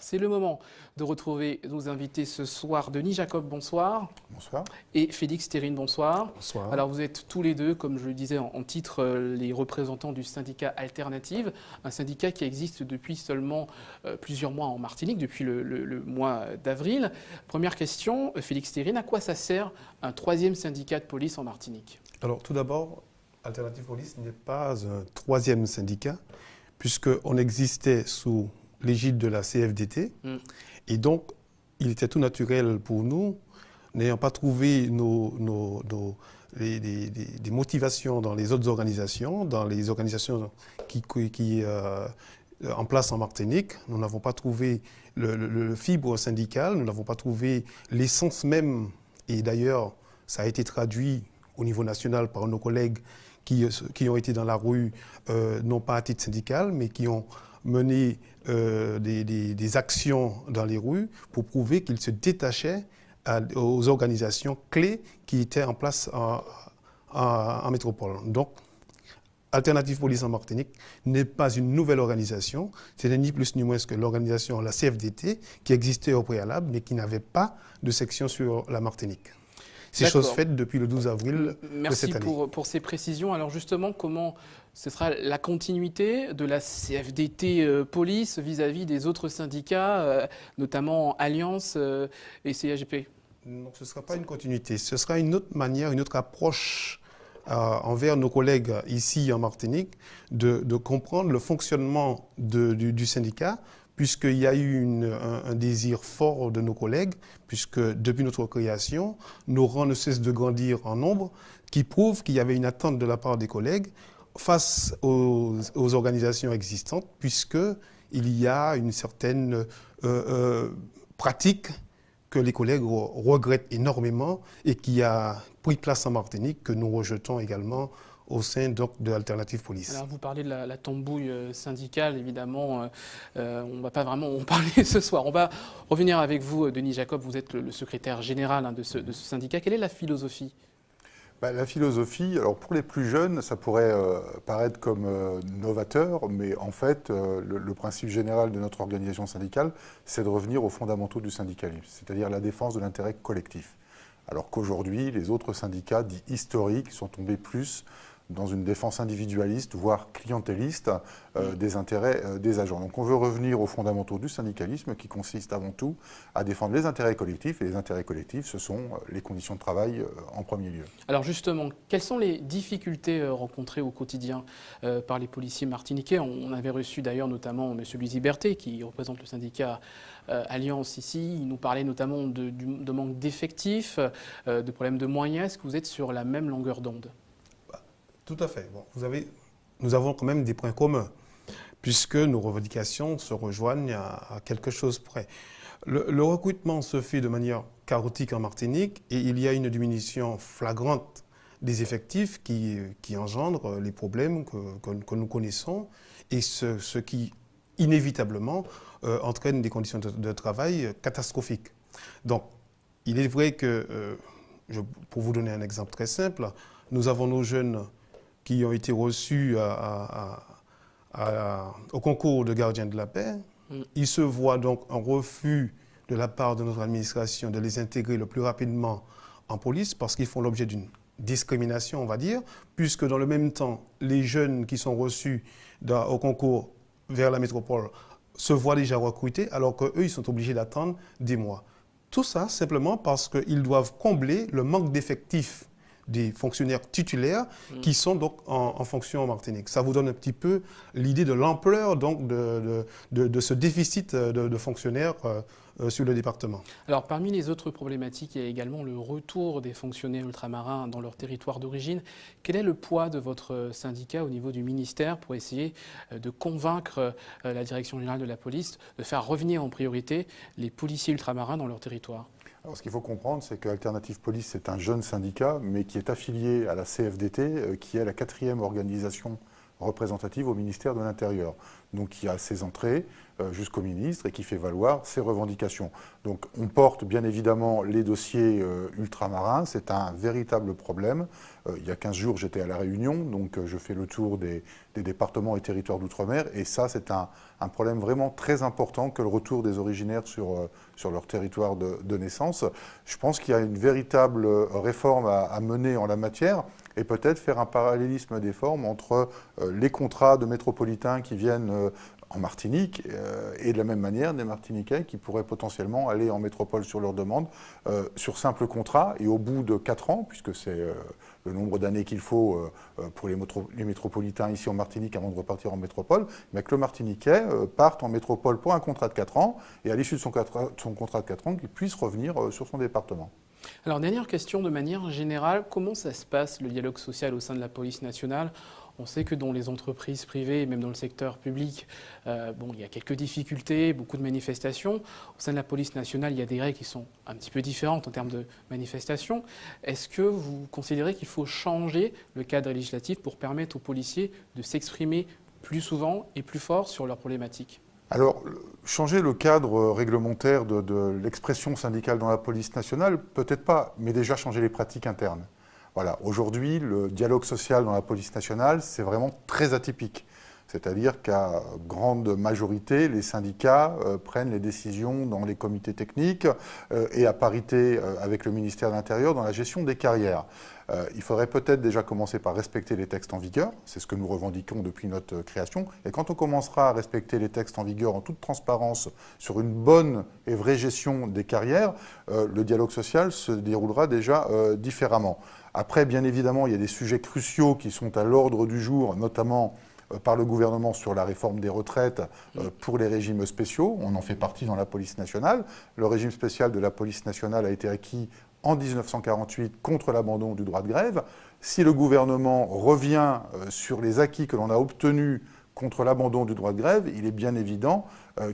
C'est le moment de retrouver nos invités ce soir. Denis Jacob, bonsoir. Bonsoir. Et Félix Terrine, bonsoir. Bonsoir. Alors vous êtes tous les deux, comme je le disais en titre, les représentants du syndicat Alternative, un syndicat qui existe depuis seulement plusieurs mois en Martinique, depuis le mois d'avril. Première question, Félix Terrine, à quoi ça sert un troisième syndicat de police en Martinique? Alors tout d'abord, Alternative Police n'est pas un troisième syndicat, puisqu'on existait sous l'égide de la CFDT. Et donc, il était tout naturel pour nous, n'ayant pas trouvé des motivations dans les autres organisations, dans les organisations qui en place en Martinique. Nous n'avons pas trouvé le fibre syndical, nous n'avons pas trouvé l'essence même. Et d'ailleurs, ça a été traduit au niveau national par nos collègues qui ont été dans la rue, non pas à titre syndical, mais qui ont mené des actions dans les rues pour prouver qu'ils se détachaient aux organisations clés qui étaient en place en métropole. Donc, Alternative Police en Martinique n'est pas une nouvelle organisation, ce n'est ni plus ni moins que l'organisation, la CFDT, qui existait au préalable, mais qui n'avait pas de section sur la Martinique. C'est chose faite depuis le 12 avril de cette année. Merci pour ces précisions. Alors justement, comment ce sera la continuité de la CFDT Police vis-à-vis des autres syndicats, notamment Alliance et CAGP? Non, ce ne sera pas une continuité. Ce sera une autre manière, une autre approche envers nos collègues ici en Martinique de comprendre le fonctionnement du syndicat, puisqu'il y a eu un désir fort de nos collègues, puisque depuis notre création, nos rangs ne cessent de grandir en nombre, qui prouve qu'il y avait une attente de la part des collègues face aux organisations existantes, puisqu'il y a une certaine pratique que les collègues regrettent énormément et qui a pris place en Martinique, que nous rejetons également au sein donc, de Alternative Police. Alors vous parlez de la tambouille syndicale, évidemment, on ne va pas vraiment en parler ce soir. On va revenir avec vous, Denis Jacob, vous êtes le secrétaire général de ce syndicat. Quelle est la philosophie ? La philosophie, alors pour les plus jeunes, ça pourrait paraître comme novateur, mais en fait, le principe général de notre organisation syndicale, c'est de revenir aux fondamentaux du syndicalisme, c'est-à-dire la défense de l'intérêt collectif. Alors qu'aujourd'hui, les autres syndicats dits historiques sont tombés plus dans une défense individualiste, voire clientéliste, des intérêts des agents. Donc on veut revenir aux fondamentaux du syndicalisme qui consiste avant tout à défendre les intérêts collectifs. Et les intérêts collectifs, ce sont les conditions de travail en premier lieu. Alors justement, quelles sont les difficultés rencontrées au quotidien par les policiers martiniquais? On avait reçu d'ailleurs notamment M. Louis Berthet, qui représente le syndicat Alliance ici. Il nous parlait notamment de manque d'effectifs, de problèmes de moyens. Est-ce que vous êtes sur la même longueur d'onde? Tout à fait. Bon, nous avons quand même des points communs, puisque nos revendications se rejoignent à quelque chose près. Le recrutement se fait de manière chaotique en Martinique et il y a une diminution flagrante des effectifs qui engendre les problèmes que nous connaissons et ce qui, inévitablement, entraîne des conditions de travail catastrophiques. Donc, il est vrai que, pour vous donner un exemple très simple, nous avons nos jeunes qui ont été reçus au concours de gardien de la paix. Ils se voient donc un refus de la part de notre administration de les intégrer le plus rapidement en police parce qu'ils font l'objet d'une discrimination, on va dire, puisque dans le même temps, les jeunes qui sont reçus au concours vers la métropole se voient déjà recrutés alors qu'eux, ils sont obligés d'attendre des mois. Tout ça simplement parce qu'ils doivent combler le manque d'effectifs des fonctionnaires titulaires qui sont donc en fonction en Martinique. Ça vous donne un petit peu l'idée de l'ampleur donc de ce déficit de fonctionnaires sur le département. Alors parmi les autres problématiques, il y a également le retour des fonctionnaires ultramarins dans leur territoire d'origine. Quel est le poids de votre syndicat au niveau du ministère pour essayer de convaincre la direction générale de la police de faire revenir en priorité les policiers ultramarins dans leur territoire ? Alors, ce qu'il faut comprendre, c'est qu'Alternative Police, c'est un jeune syndicat, mais qui est affilié à la CFDT, qui est la 4e organisation représentative au ministère de l'Intérieur. Donc qui a ses entrées jusqu'au ministre et qui fait valoir ses revendications. Donc on porte bien évidemment les dossiers ultramarins, c'est un véritable problème. Il y a 15 jours j'étais à La Réunion, donc je fais le tour des départements et territoires d'outre-mer et ça c'est un problème vraiment très important que le retour des originaires sur leur territoire de naissance. Je pense qu'il y a une véritable réforme à mener en la matière et peut-être faire un parallélisme des formes entre les contrats de métropolitains qui viennent en Martinique et de la même manière des Martiniquais qui pourraient potentiellement aller en métropole sur leur demande sur simple contrat et au bout de 4 ans, puisque c'est le nombre d'années qu'il faut pour les métropolitains ici en Martinique avant de repartir en métropole, mais que le Martiniquais parte en métropole pour un contrat de 4 ans et à l'issue de son contrat de 4 ans qu'il puisse revenir sur son département. Alors, dernière question de manière générale, comment ça se passe le dialogue social au sein de la police nationale ? On sait que dans les entreprises privées, et même dans le secteur public, il y a quelques difficultés, beaucoup de manifestations. Au sein de la police nationale, il y a des règles qui sont un petit peu différentes en termes de manifestations. Est-ce que vous considérez qu'il faut changer le cadre législatif pour permettre aux policiers de s'exprimer plus souvent et plus fort sur leurs problématiques ? Alors, changer le cadre réglementaire de l'expression syndicale dans la police nationale, peut-être pas, mais déjà changer les pratiques internes. Voilà, aujourd'hui, le dialogue social dans la police nationale, c'est vraiment très atypique. C'est-à-dire qu'à grande majorité, les syndicats prennent les décisions dans les comités techniques et à parité avec le ministère de l'Intérieur dans la gestion des carrières. Il faudrait peut-être déjà commencer par respecter les textes en vigueur, c'est ce que nous revendiquons depuis notre création, et quand on commencera à respecter les textes en vigueur en toute transparence sur une bonne et vraie gestion des carrières, le dialogue social se déroulera déjà différemment. Après, bien évidemment, il y a des sujets cruciaux qui sont à l'ordre du jour, notamment par le gouvernement sur la réforme des retraites pour les régimes spéciaux. On en fait partie dans la police nationale. Le régime spécial de la police nationale a été acquis en 1948 contre l'abandon du droit de grève. Si le gouvernement revient sur les acquis que l'on a obtenus contre l'abandon du droit de grève, il est bien évident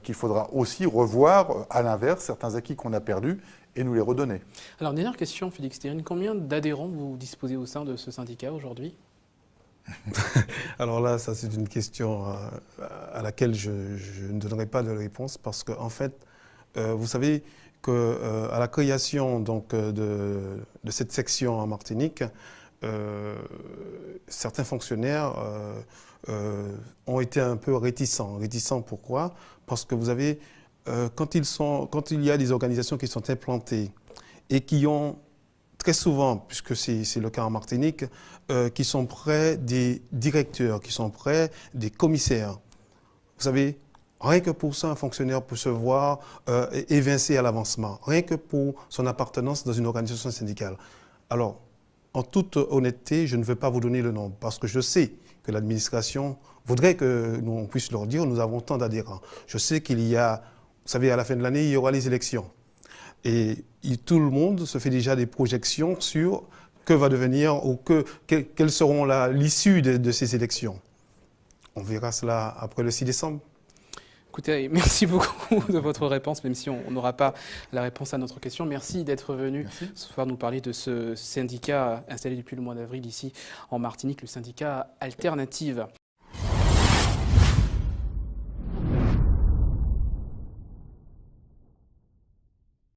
qu'il faudra aussi revoir, à l'inverse, certains acquis qu'on a perdus et nous les redonner. Alors, dernière question, Félix Thérine. Combien d'adhérents vous disposez au sein de ce syndicat aujourd'hui ? Alors là, ça c'est une question à laquelle je ne donnerai pas de réponse parce qu'en fait, vous savez qu'à la création donc, de cette section en Martinique, certains fonctionnaires ont été un peu réticents. Réticents pourquoi ? Parce que vous avez, quand il y a des organisations qui sont implantées et qui ont très souvent, puisque c'est le cas en Martinique, qui sont près des directeurs, qui sont près des commissaires. Vous savez, rien que pour ça, un fonctionnaire peut se voir évincé à l'avancement, rien que pour son appartenance dans une organisation syndicale. Alors, en toute honnêteté, je ne veux pas vous donner le nom, parce que je sais que l'administration voudrait que nous puissions leur dire nous avons tant d'adhérents. Je sais qu'il y a, vous savez, à la fin de l'année, il y aura les élections. Et tout le monde se fait déjà des projections sur que va devenir ou quelles seront l'issue de ces élections. On verra cela après le 6 décembre. Écoutez, merci beaucoup de votre réponse, même si on n'aura pas la réponse à notre question. Merci d'être venu ce soir nous parler de ce syndicat installé depuis le mois d'avril ici en Martinique, le syndicat Alternative.